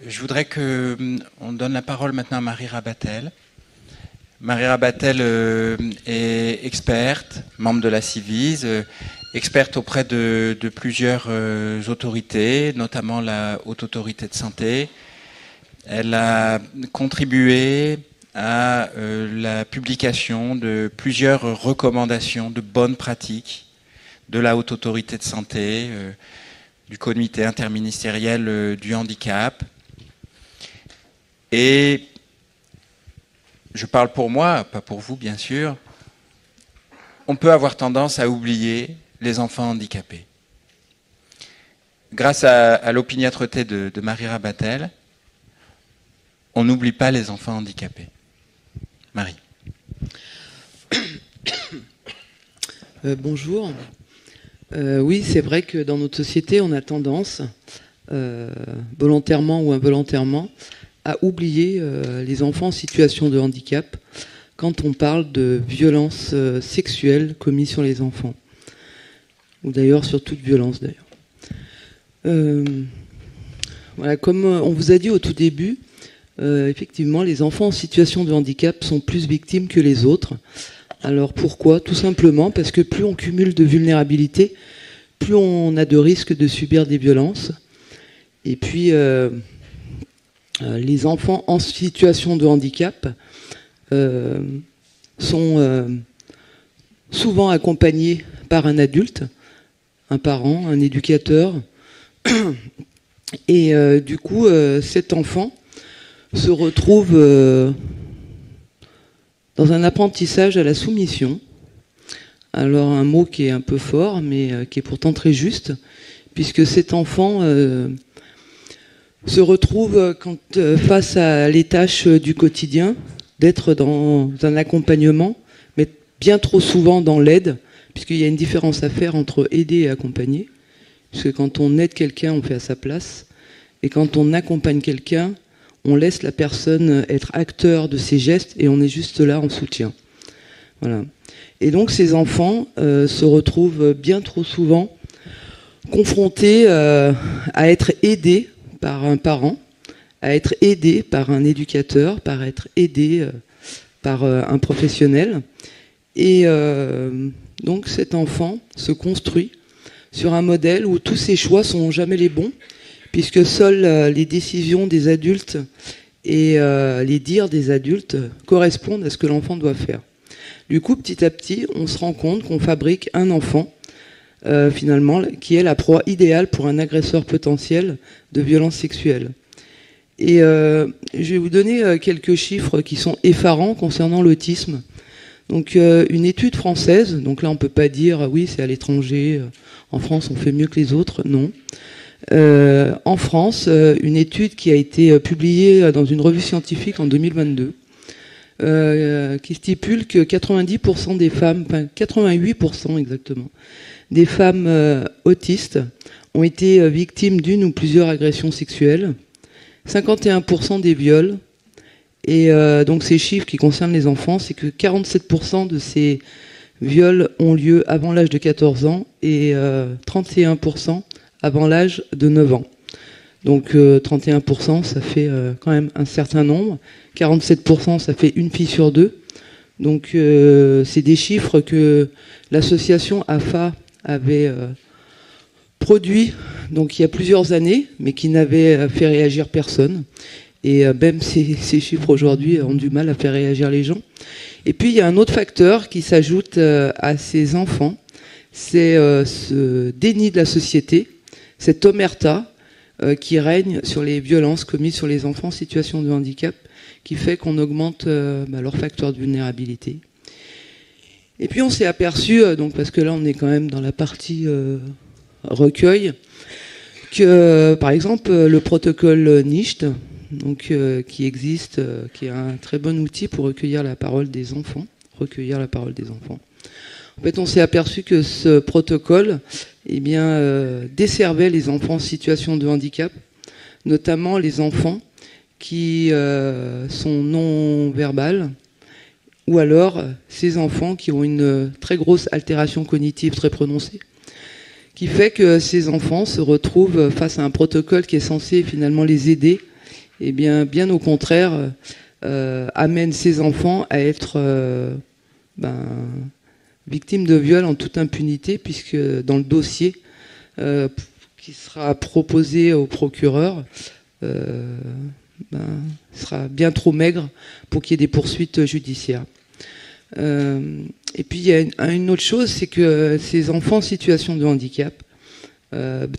Je voudrais qu'on donne la parole maintenant à Marie Rabatel. Marie Rabatel est experte, membre de la Civise, experte auprès de plusieurs autorités, notamment la Haute Autorité de Santé. Elle a contribué à la publication de plusieurs recommandations de bonnes pratiques de la Haute Autorité de Santé, du comité interministériel du handicap. Et je parle pour moi, pas pour vous bien sûr, on peut avoir tendance à oublier les enfants handicapés. Grâce à l'opiniâtreté de Marie Rabatel, on n'oublie pas les enfants handicapés. Marie. Bonjour. Oui, c'est vrai que dans notre société, on a tendance, volontairement ou involontairement, à oublier les enfants en situation de handicap quand on parle de violences sexuelles commises sur les enfants. Ou d'ailleurs sur toute violence d'ailleurs. Voilà, comme on vous a dit au tout début, effectivement, les enfants en situation de handicap sont plus victimes que les autres. Alors pourquoi? Tout simplement parce que plus on cumule de vulnérabilité, plus on a de risques de subir des violences. Et puis, les enfants en situation de handicap sont souvent accompagnés par un adulte, un parent, un éducateur. Et du coup, cet enfant se retrouve dans un apprentissage à la soumission. Alors un mot qui est un peu fort, mais qui est pourtant très juste, puisque cet enfant se retrouve face à les tâches du quotidien, d'être dans un accompagnement, mais bien trop souvent dans l'aide, puisqu'il y a une différence à faire entre aider et accompagner. Puisque quand on aide quelqu'un, on fait à sa place, et quand on accompagne quelqu'un, on laisse la personne être acteur de ses gestes et on est juste là en soutien. Voilà. Et donc ces enfants se retrouvent bien trop souvent confrontés à être aidés par un parent, à être aidés par un éducateur, par être aidés par un professionnel. Et donc cet enfant se construit sur un modèle où tous ses choix sont jamais les bons, puisque seules les décisions des adultes et les dires des adultes correspondent à ce que l'enfant doit faire. Du coup, petit à petit, on se rend compte qu'on fabrique un enfant, finalement, qui est la proie idéale pour un agresseur potentiel de violences sexuelles. Et je vais vous donner quelques chiffres qui sont effarants concernant l'autisme. Donc, une étude française, donc là, on ne peut pas dire, oui, c'est à l'étranger, en France, on fait mieux que les autres, non. En France, une étude qui a été publiée dans une revue scientifique en 2022, qui stipule que 90% des femmes, enfin 88% exactement, des femmes autistes ont été victimes d'une ou plusieurs agressions sexuelles, 51% des viols, et donc ces chiffres qui concernent les enfants, c'est que 47% de ces viols ont lieu avant l'âge de 14 ans et 31% avant l'âge de 9 ans. Donc 31%, ça fait quand même un certain nombre. 47%, ça fait une fille sur deux. Donc c'est des chiffres que l'association AFA avait produit donc il y a plusieurs années, mais qui n'avaient fait réagir personne. Et même ces chiffres aujourd'hui ont du mal à faire réagir les gens. Et puis il y a un autre facteur qui s'ajoute à ces enfants, c'est ce déni de la société, cette omerta qui règne sur les violences commises sur les enfants en situation de handicap, qui fait qu'on augmente leur facteur de vulnérabilité. Et puis on s'est aperçu, donc parce que là on est quand même dans la partie recueil, que par exemple le protocole NICHT, donc, qui existe, qui est un très bon outil pour recueillir la parole des enfants. En fait, on s'est aperçu que ce protocole desservait les enfants en situation de handicap, notamment les enfants qui sont non-verbales, ou alors ces enfants qui ont une très grosse altération cognitive très prononcée, qui fait que ces enfants se retrouvent face à un protocole qui est censé finalement les aider eh bien au contraire, amène ces enfants à être victimes de viol en toute impunité, puisque dans le dossier qui sera proposé au procureur, sera bien trop maigre pour qu'il y ait des poursuites judiciaires. Et puis il y a une autre chose, c'est que ces enfants en situation de handicap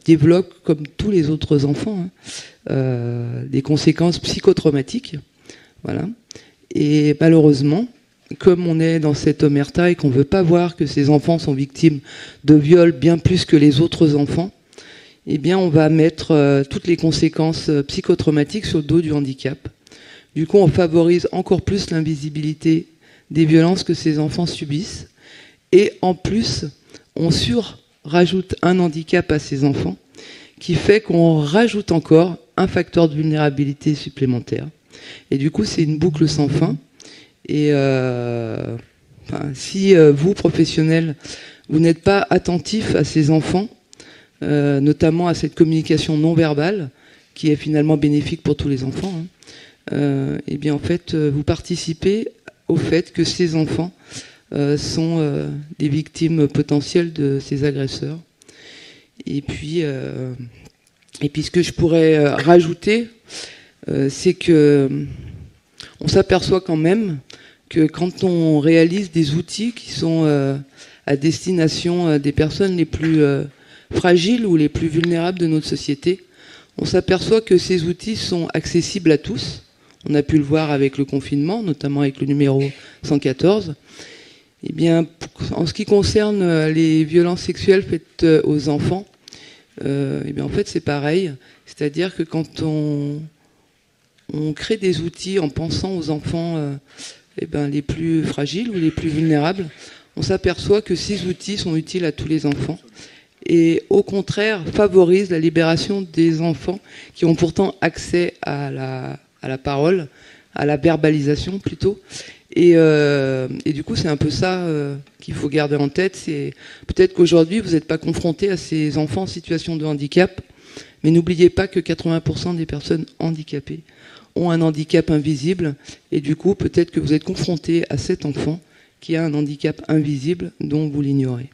développent, comme tous les autres enfants, des conséquences psychotraumatiques. Voilà. Et malheureusement, comme on est dans cette omerta et qu'on ne veut pas voir que ces enfants sont victimes de viols bien plus que les autres enfants, eh bien on va mettre toutes les conséquences psychotraumatiques sur le dos du handicap. Du coup, on favorise encore plus l'invisibilité des violences que ces enfants subissent. Et en plus, on rajoute un handicap à ces enfants qui fait qu'on rajoute encore un facteur de vulnérabilité supplémentaire. Et du coup, c'est une boucle sans fin. Et si vous, professionnels, vous n'êtes pas attentifs à ces enfants, notamment à cette communication non verbale, qui est finalement bénéfique pour tous les enfants, et bien en fait, vous participez au fait que ces enfants sont des victimes potentielles de ces agresseurs. Et puis ce que je pourrais rajouter, c'est que on s'aperçoit quand même que quand on réalise des outils qui sont à destination des personnes les plus fragiles ou les plus vulnérables de notre société, on s'aperçoit que ces outils sont accessibles à tous. On a pu le voir avec le confinement, notamment avec le numéro 114. Eh bien, en ce qui concerne les violences sexuelles faites aux enfants, eh bien, en fait, c'est pareil. C'est-à-dire que quand on crée des outils en pensant aux enfants les plus fragiles ou les plus vulnérables, on s'aperçoit que ces outils sont utiles à tous les enfants et au contraire favorisent la libération des enfants qui ont pourtant accès à la parole, à la verbalisation plutôt. Et du coup, c'est un peu ça qu'il faut garder en tête. C'est peut-être qu'aujourd'hui, vous n'êtes pas confrontés à ces enfants en situation de handicap, mais n'oubliez pas que 80% des personnes handicapées ont un handicap invisible. Et du coup, peut-être que vous êtes confrontés à cet enfant qui a un handicap invisible dont vous l'ignorez.